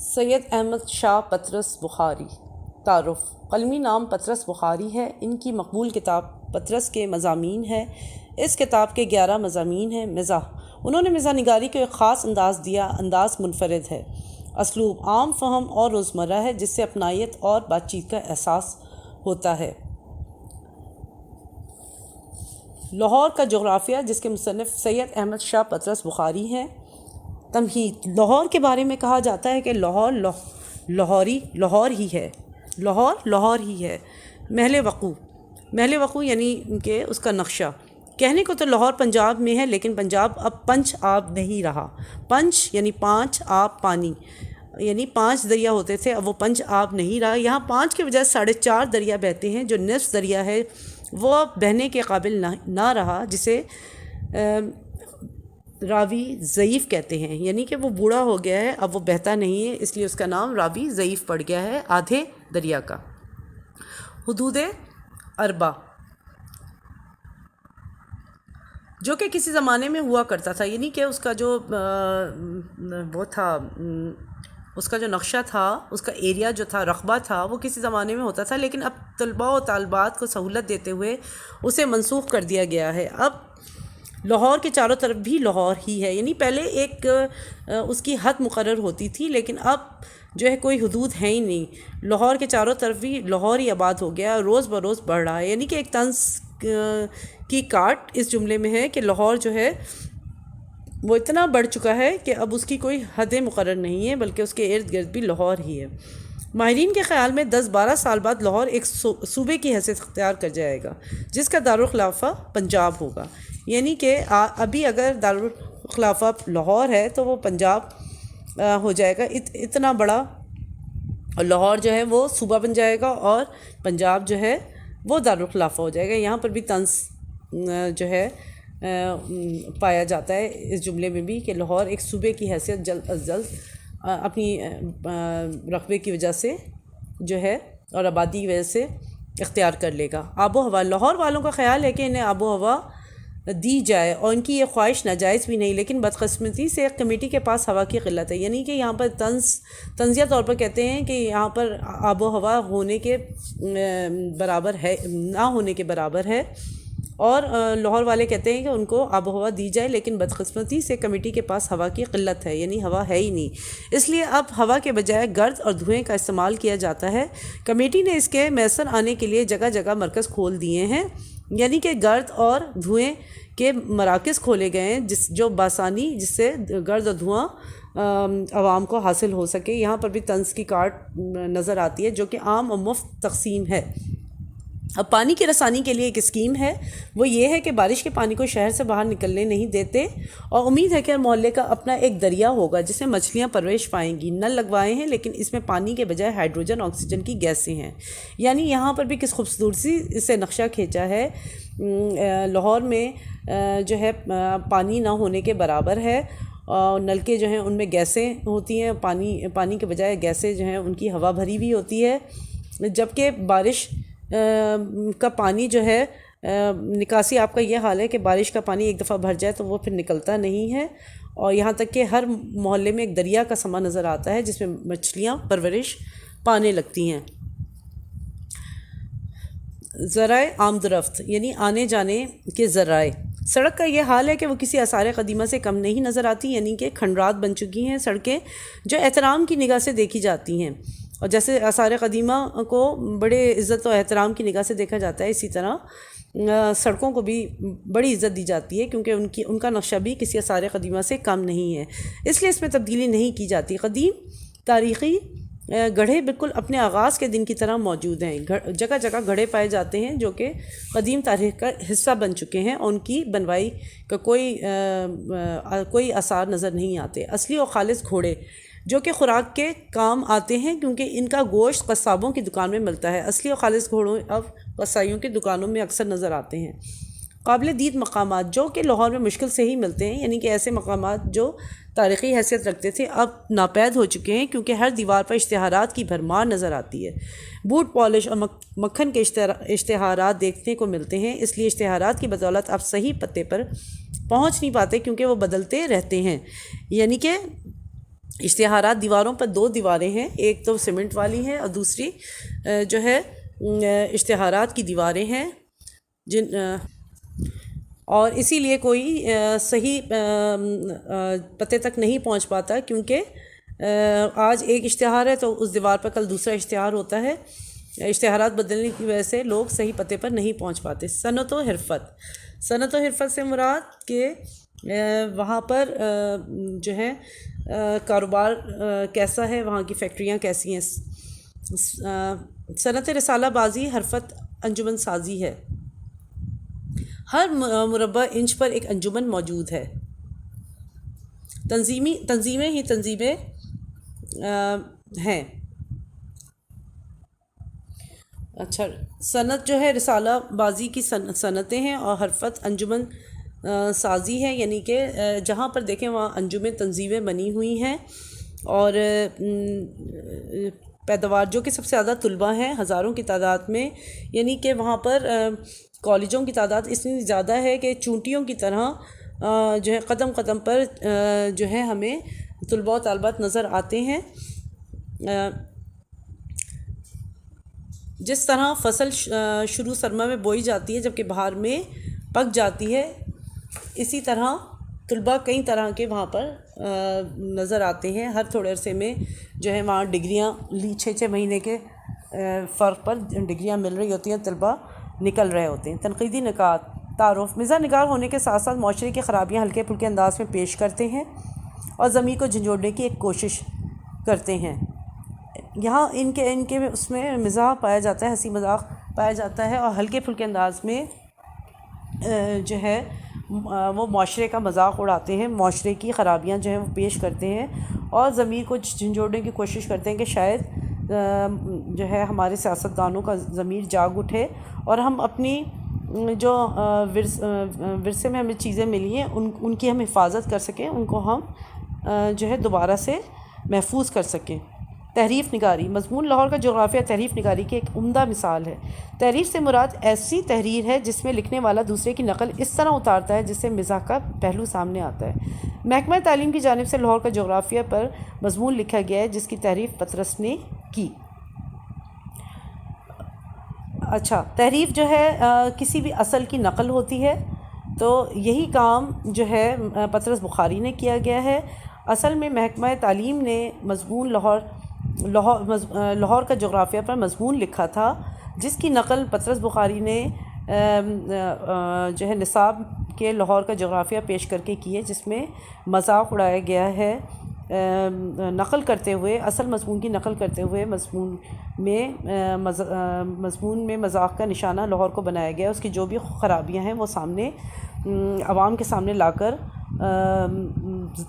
سید احمد شاہ پطرس بخاری۔ تعارف: قلمی نام پطرس بخاری ہے۔ ان کی مقبول کتاب پطرس کے مضامین ہے۔ اس کتاب کے 11 مضامین ہیں۔ مزاح: انہوں نے مزاح نگاری کو ایک خاص انداز دیا۔ انداز منفرد ہے۔ اسلوب: عام فہم اور روزمرہ ہے، جس سے اپنائیت اور بات چیت کا احساس ہوتا ہے۔ لاہور کا جغرافیہ، جس کے مصنف سید احمد شاہ پطرس بخاری ہیں۔ تمہید: لاہور کے بارے میں کہا جاتا ہے کہ لاہور لاہور ہی ہے۔ محل وقوع یعنی کہ اس کا نقشہ۔ کہنے کو تو لاہور پنجاب میں ہے، لیکن پنجاب اب پنچ آب نہیں رہا۔ پنچ یعنی 5، آب پانی، یعنی 5 دریا ہوتے تھے، اب وہ پنچ آب نہیں رہا۔ یہاں 5 کے بجائے 4.5 دریا بہتے ہیں۔ جو نصف دریا ہے وہ اب بہنے کے قابل نہ رہا، جسے راوی ضعیف کہتے ہیں، یعنی کہ وہ بوڑھا ہو گیا ہے، اب وہ بہتا نہیں ہے، اس لیے اس کا نام راوی ضعیف پڑ گیا ہے آدھے دریا کا۔ حدود اربع، جو کہ کسی زمانے میں ہوا کرتا تھا، یعنی کہ اس کا جو وہ تھا، اس کا جو نقشہ تھا، اس کا ایریا جو تھا، رقبہ تھا، وہ کسی زمانے میں ہوتا تھا، لیکن اب طلباء و طالبات کو سہولت دیتے ہوئے اسے منسوخ کر دیا گیا ہے۔ اب لاہور کے چاروں طرف بھی لاہور ہی ہے، یعنی پہلے ایک اس کی حد مقرر ہوتی تھی، لیکن اب جو ہے کوئی حدود ہے ہی نہیں۔ لاہور کے چاروں طرف بھی لاہور ہی آباد ہو گیا، روز بروز بڑھ رہا ہے، یعنی کہ ایک طنز کی کاٹ اس جملے میں ہے کہ لاہور جو ہے وہ اتنا بڑھ چکا ہے کہ اب اس کی کوئی حد مقرر نہیں ہے، بلکہ اس کے ارد گرد بھی لاہور ہی ہے۔ ماہرین کے خیال میں 10-12 سال بعد لاہور ایک صوبے کی حیثیت اختیار کر جائے گا، جس کا دارالخلافہ پنجاب ہوگا۔ یعنی کہ ابھی اگر دارالخلافہ لاہور ہے تو وہ پنجاب ہو جائے گا۔ اتنا بڑا لاہور جو ہے وہ صوبہ بن جائے گا، اور پنجاب جو ہے وہ دارالخلافہ ہو جائے گا۔ یہاں پر بھی طنز جو ہے پایا جاتا ہے اس جملے میں بھی، کہ لاہور ایک صوبے کی حیثیت جلد از جلد اپنی رقبے کی وجہ سے جو ہے اور آبادی کی وجہ سے اختیار کر لے گا۔ آب و ہوا: لاہور والوں کا خیال ہے کہ انہیں آب و ہوا دی جائے، اور ان کی یہ خواہش ناجائز بھی نہیں، لیکن بدقسمتی سے ایک کمیٹی کے پاس ہوا کی قلت ہے۔ یعنی کہ یہاں پر طنزیہ طور پر کہتے ہیں کہ یہاں پر آب و ہوا ہونے کے برابر ہے، نہ ہونے کے برابر ہے، اور لاہور والے کہتے ہیں کہ ان کو آب و ہوا دی جائے، لیکن بدقسمتی سے کمیٹی کے پاس ہوا کی قلت ہے، یعنی ہوا ہے ہی نہیں، اس لیے اب ہوا کے بجائے گرد اور دھوئیں کا استعمال کیا جاتا ہے۔ کمیٹی نے اس کے میسر آنے کے لیے جگہ جگہ مرکز کھول دیے ہیں، یعنی کہ گرد اور دھوئیں کے مراکز کھولے گئے ہیں، جو بآسانی جس سے گرد اور دھواں عوام کو حاصل ہو سکے۔ یہاں پر بھی طنز کی کاٹ نظر آتی ہے، جو کہ عام اور مفت تقسیم ہے۔ اب پانی کی رسانی کے لیے ایک اسکیم ہے، وہ یہ ہے کہ بارش کے پانی کو شہر سے باہر نکلنے نہیں دیتے، اور امید ہے کہ ہر محلے کا اپنا ایک دریا ہوگا جس میں مچھلیاں پرورش پائیں گی۔ نل لگوائے ہیں، لیکن اس میں پانی کے بجائے ہائیڈروجن آکسیجن کی گیسیں ہیں۔ یعنی یہاں پر بھی کس خوبصورتی سے نقشہ کھینچا ہے۔ لاہور میں جو ہے پانی نہ ہونے کے برابر ہے، اور نلکے جو ہیں ان میں گیسیں ہوتی ہیں، پانی کے بجائے گیسیں جو ہیں ان کی ہوا بھری ہوئی ہوتی ہے، جبکہ بارش کا پانی جو ہے نکاسی آپ کا یہ حال ہے کہ بارش کا پانی ایک دفعہ بھر جائے تو وہ پھر نکلتا نہیں ہے، اور یہاں تک کہ ہر محلے میں ایک دریا کا سما نظر آتا ہے جس میں مچھلیاں پرورش پانے لگتی ہیں۔ ذرائع آمد و رفت یعنی آنے جانے کے ذرائع: سڑک کا یہ حال ہے کہ وہ کسی آثار قدیمہ سے کم نہیں نظر آتی، یعنی کہ کھنڈرات بن چکی ہیں سڑکیں، جو احترام کی نگاہ سے دیکھی جاتی ہیں، اور جیسے آثار قدیمہ کو بڑے عزت و احترام کی نگاہ سے دیکھا جاتا ہے، اسی طرح سڑکوں کو بھی بڑی عزت دی جاتی ہے، کیونکہ ان کا نقشہ بھی کسی آثار قدیمہ سے کم نہیں ہے، اس لیے اس میں تبدیلی نہیں کی جاتی۔ قدیم تاریخی گڑھے بالکل اپنے آغاز کے دن کی طرح موجود ہیں۔ جگہ جگہ گڑھے پائے جاتے ہیں جو کہ قدیم تاریخ کا حصہ بن چکے ہیں، اور ان کی بنوائی کا کوئی آثار نظر نہیں آتے۔ اصلی اور خالص گھوڑے جو کہ خوراک کے کام آتے ہیں، کیونکہ ان کا گوشت قصابوں کی دکان میں ملتا ہے۔ اصلی اور خالص گھوڑوں اب قصائیوں کی دکانوں میں اکثر نظر آتے ہیں۔ قابل دید مقامات جو کہ لاہور میں مشکل سے ہی ملتے ہیں، یعنی کہ ایسے مقامات جو تاریخی حیثیت رکھتے تھے اب ناپید ہو چکے ہیں، کیونکہ ہر دیوار پر اشتہارات کی بھرمار نظر آتی ہے۔ بوٹ پالش اور مکھن کے اشتہارات دیکھنے کو ملتے ہیں، اس لیے اشتہارات کی بدولت اب صحیح پتے پر پہنچ نہیں پاتے، کیونکہ وہ بدلتے رہتے ہیں، یعنی کہ اشتہارات دیواروں پر 2 دیواریں ہیں، ایک تو سیمنٹ والی ہے اور دوسری جو ہے اشتہارات کی دیواریں ہیں جن اور اسی لیے کوئی صحیح پتے تک نہیں پہنچ پاتا، کیونکہ آج ایک اشتہار ہے تو اس دیوار پر کل دوسرا اشتہار ہوتا ہے۔ اشتہارات بدلنے کی وجہ سے لوگ صحیح پتے پر نہیں پہنچ پاتے۔ صنعت و حرفت، صنعت و حرفت سے مراد کہ وہاں پر جو ہے کاروبار کیسا ہے، وہاں کی فیکٹریاں کیسی ہیں۔ صنعت رسالہ بازی حرفت انجمن سازی ہے، ہر مربع انچ پر ایک انجمن موجود ہے۔ تنظیمیں ہی تنظیمیں ہیں۔ اچھا، صنعت جو ہے رسالہ بازی کی صنعتیں ہیں، اور حرفت انجمن سازی ہے، یعنی کہ جہاں پر دیکھیں وہاں انجمیں تنظیمیں بنی ہوئی ہیں، اور پیداوار جو کہ سب سے زیادہ طلباء ہیں ہزاروں کی تعداد میں، یعنی کہ وہاں پر کالجوں کی تعداد اتنی زیادہ ہے کہ چونٹیوں کی طرح جو ہے قدم قدم پر جو ہے ہمیں طلباء و طالبات نظر آتے ہیں۔ جس طرح فصل شروع سرما میں بوئی جاتی ہے جبکہ بہار میں پک جاتی ہے، اسی طرح طلباء کئی طرح کے وہاں پر نظر آتے ہیں۔ ہر تھوڑے عرصے میں جو ہے وہاں ڈگریاں 6 مہینے کے فرق پر ڈگریاں مل رہی ہوتی ہیں، طلباء نکل رہے ہوتے ہیں۔ تنقیدی نکات، تعارف، مزاح نگار ہونے کے ساتھ ساتھ معاشرے کی خرابیاں ہلکے پھلکے انداز میں پیش کرتے ہیں اور ضمیر کو جھنجھوڑنے کی ایک کوشش کرتے ہیں۔ یہاں ان کے اس میں مزاح پایا جاتا ہے، ہنسی مذاق پایا جاتا ہے، اور ہلکے پھلکے انداز میں جو ہے وہ معاشرے کا مذاق اڑاتے ہیں، معاشرے کی خرابیاں جو ہیں وہ پیش کرتے ہیں اور ضمیر کو جھنجھوڑنے کی کوشش کرتے ہیں کہ شاید جو ہے ہمارے سیاستدانوں کا ضمیر جاگ اٹھے اور ہم اپنی جو ورثے میں ہمیں چیزیں ملی ہیں ان کی ہم حفاظت کر سکیں، ان کو ہم جو ہے دوبارہ سے محفوظ کر سکیں۔ تحریف نگاری، مضمون لاہور کا جغرافیہ تحریف نگاری کی ایک عمدہ مثال ہے۔ تحریف سے مراد ایسی تحریر ہے جس میں لکھنے والا دوسرے کی نقل اس طرح اتارتا ہے جس سے مزاح کا پہلو سامنے آتا ہے۔ محکمہ تعلیم کی جانب سے لاہور کا جغرافیہ پر مضمون لکھا گیا ہے جس کی تحریف پطرس نے کی۔ اچھا، تحریف جو ہے کسی بھی اصل کی نقل ہوتی ہے، تو یہی کام جو ہے پطرس بخاری نے کیا گیا ہے۔ اصل میں محکمہ تعلیم نے مضمون لاہور کا جغرافیہ پر مضمون لکھا تھا جس کی نقل پطرس بخاری نے جو ہے نصاب کے لاہور کا جغرافیہ پیش کر کے کی ہے، جس میں مذاق اڑایا گیا ہے نقل کرتے ہوئے، اصل مضمون کی نقل کرتے ہوئے مضمون میں مذاق کا نشانہ لاہور کو بنایا گیا۔ اس کی جو بھی خرابیاں ہیں وہ سامنے عوام کے سامنے لا کر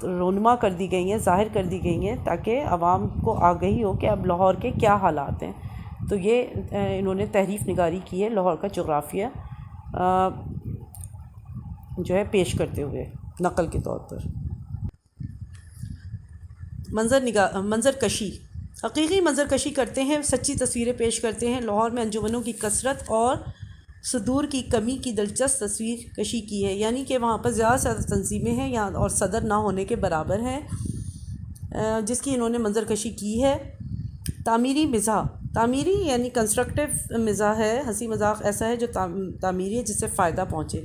رونما کر دی گئی ہیں، ظاہر کر دی گئی ہیں، تاکہ عوام کو آگہی ہو کہ اب لاہور کے کیا حالات ہیں۔ تو یہ انہوں نے تحریف نگاری کی ہے لاہور کا جغرافیہ جو ہے پیش کرتے ہوئے نقل کے طور پر۔ منظر کشی، حقیقی منظر کشی کرتے ہیں، سچی تصویریں پیش کرتے ہیں۔ لاہور میں انجمنوں کی کثرت اور صدور کی کمی کی دلچسپ تصویر کشی کی ہے، یعنی کہ وہاں پر زیادہ سے زیادہ تنظیمیں ہیں یہاں اور صدر نہ ہونے کے برابر ہیں، جس کی انہوں نے منظر کشی کی ہے۔ تعمیری مزاح، تعمیری یعنی کنسٹرکٹیو مزاح ہے، ہنسی مذاق ایسا ہے جو تعمیری ہے جس سے فائدہ پہنچے۔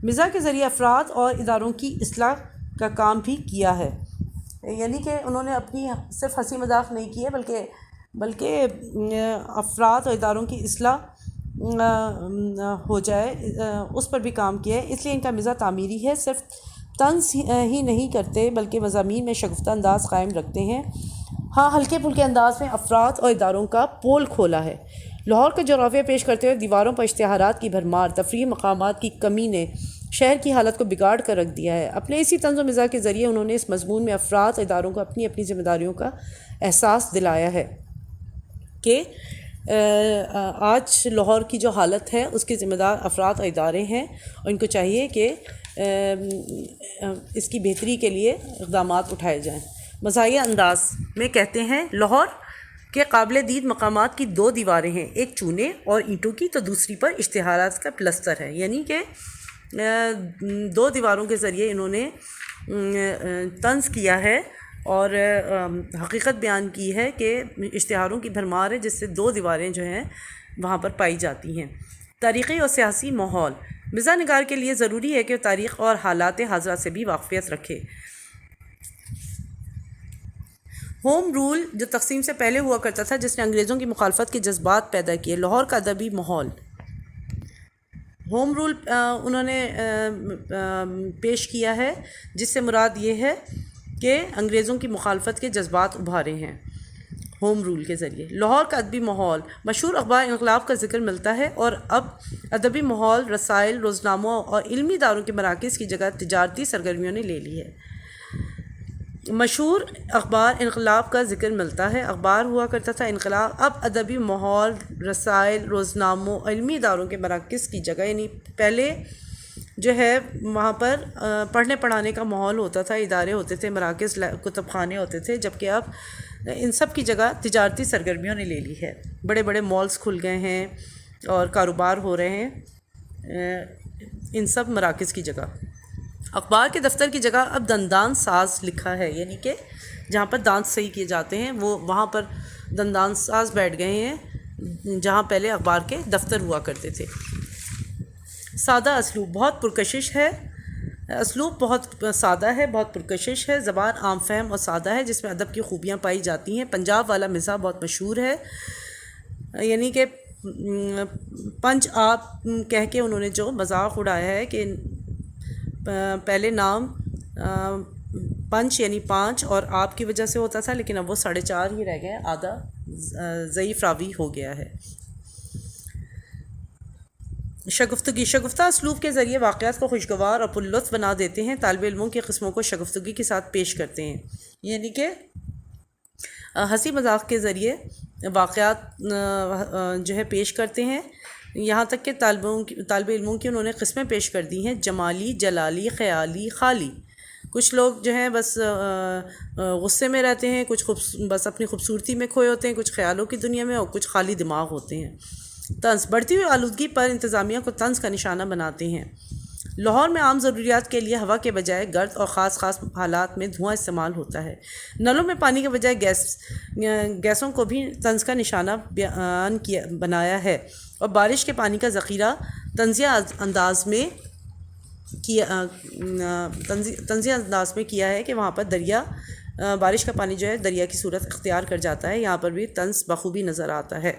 مزاح کے ذریعے افراد اور اداروں کی اصلاح کا کام بھی کیا ہے، یعنی کہ انہوں نے اپنی صرف ہنسی مذاق نہیں کی ہے بلکہ افراد اور اداروں کی اصلاح ہو جائے اس پر بھی کام کیا ہے، اس لیے ان کا مزاح تعمیری ہے۔ صرف طنز ہی نہیں کرتے بلکہ مضامین میں شگفتہ انداز قائم رکھتے ہیں۔ ہاں، ہلکے پھلکے انداز میں افراد اور اداروں کا پول کھولا ہے۔ لاہور کا جغرافیہ پیش کرتے ہوئے دیواروں پر اشتہارات کی بھرمار، تفریحی مقامات کی کمی نے شہر کی حالت کو بگاڑ کر رکھ دیا ہے۔ اپنے اسی طنز و مزاح کے ذریعے انہوں نے اس مضمون میں افراد اور اداروں کو اپنی اپنی ذمہ داریوں کا احساس دلایا ہے کہ آج لاہور کی جو حالت ہے اس کے ذمہ دار افراد اور ادارے ہیں، اور ان کو چاہیے کہ اس کی بہتری کے لیے اقدامات اٹھائے جائیں۔ مزاحیہ انداز میں کہتے ہیں لاہور کے قابل دید مقامات کی 2 دیواریں ہیں، ایک چونے اور اینٹوں کی تو دوسری پر اشتہارات کا پلستر ہے، یعنی کہ 2 دیواروں کے ذریعے انہوں نے طنز کیا ہے اور حقیقت بیان کی ہے کہ اشتہاروں کی بھرمار ہے جس سے 2 دیواریں جو ہیں وہاں پر پائی جاتی ہیں۔ تاریخی اور سیاسی ماحول، مزاح نگار کے لیے ضروری ہے کہ وہ تاریخ اور حالات حاضرہ سے بھی واقفیت رکھے۔ ہوم رول جو تقسیم سے پہلے ہوا کرتا تھا جس نے انگریزوں کی مخالفت کے جذبات پیدا کیے۔ لاہور کا ادبی ماحول، ہوم رول انہوں نے پیش کیا ہے جس سے مراد یہ ہے کہ انگریزوں کی مخالفت کے جذبات ابھارے ہیں ہوم رول کے ذریعے۔ لاہور کا ادبی ماحول، مشہور اخبار انقلاب کا ذکر ملتا ہے اور اب ادبی ماحول رسائل، روزناموں اور علمی اداروں کے مراکز کی جگہ تجارتی سرگرمیوں نے لے لی ہے۔ مشہور اخبار انقلاب کا ذکر ملتا ہے، اخبار ہوا کرتا تھا انقلاب، اب ادبی ماحول رسائل، روزناموں، علمی اداروں کے مراکز کی جگہ، یعنی پہلے جو ہے وہاں پر پڑھنے پڑھانے کا ماحول ہوتا تھا، ادارے ہوتے تھے، مراکز کتب خانے ہوتے تھے، جبکہ اب ان سب کی جگہ تجارتی سرگرمیوں نے لے لی ہے۔ بڑے بڑے مالز کھل گئے ہیں اور کاروبار ہو رہے ہیں ان سب مراکز کی جگہ۔ اخبار کے دفتر کی جگہ اب دندان ساز لکھا ہے، یعنی کہ جہاں پر دانت صحیح کیے جاتے ہیں وہ وہاں پر دندان ساز بیٹھ گئے ہیں جہاں پہلے اخبار کے دفتر ہوا کرتے تھے۔ سادہ اسلوب، بہت پرکشش ہے، اسلوب بہت سادہ ہے، بہت پرکشش ہے، زبان عام فہم اور سادہ ہے جس میں ادب کی خوبیاں پائی جاتی ہیں۔ پنجاب والا مزاح بہت مشہور ہے، یعنی کہ پنج آپ کہہ کے انہوں نے جو مذاق اڑایا ہے کہ پہلے نام پنچ یعنی 5 اور آپ کی وجہ سے ہوتا تھا، لیکن اب وہ 4.5 ہی رہ گئے، آدھا ضعیف راوی ہو گیا ہے۔ شگفتگی، شگفتہ اسلوب کے ذریعے واقعات کو خوشگوار اور پرلطف بنا دیتے ہیں، طالب علموں کی قسموں کو شگفتگی کے ساتھ پیش کرتے ہیں، یعنی کہ ہنسی مذاق کے ذریعے واقعات جو ہے پیش کرتے ہیں، یہاں تک کہ طالب علموں کی انہوں نے قسمیں پیش کر دی ہیں، جمالی، جلالی، خیالی، خالی۔ کچھ لوگ جو ہیں بس غصے میں رہتے ہیں، کچھ بس اپنی خوبصورتی میں کھوئے ہوتے ہیں، کچھ خیالوں کی دنیا میں اور کچھ خالی دماغ ہوتے ہیں۔ طنز، بڑھتی ہوئی آلودگی پر انتظامیہ کو طنز کا نشانہ بناتے ہیں۔ لاہور میں عام ضروریات کے لیے ہوا کے بجائے گرد اور خاص حالات میں دھواں استعمال ہوتا ہے۔ نلوں میں پانی کے بجائے گیسوں کو بھی طنز کا نشانہ بنایا ہے، اور بارش کے پانی کا ذخیرہ طنزیہ انداز میں کیا ہے کہ وہاں پر بارش کا پانی جو ہے دریا کی صورت اختیار کر جاتا ہے، یہاں پر بھی طنز بخوبی نظر آتا ہے۔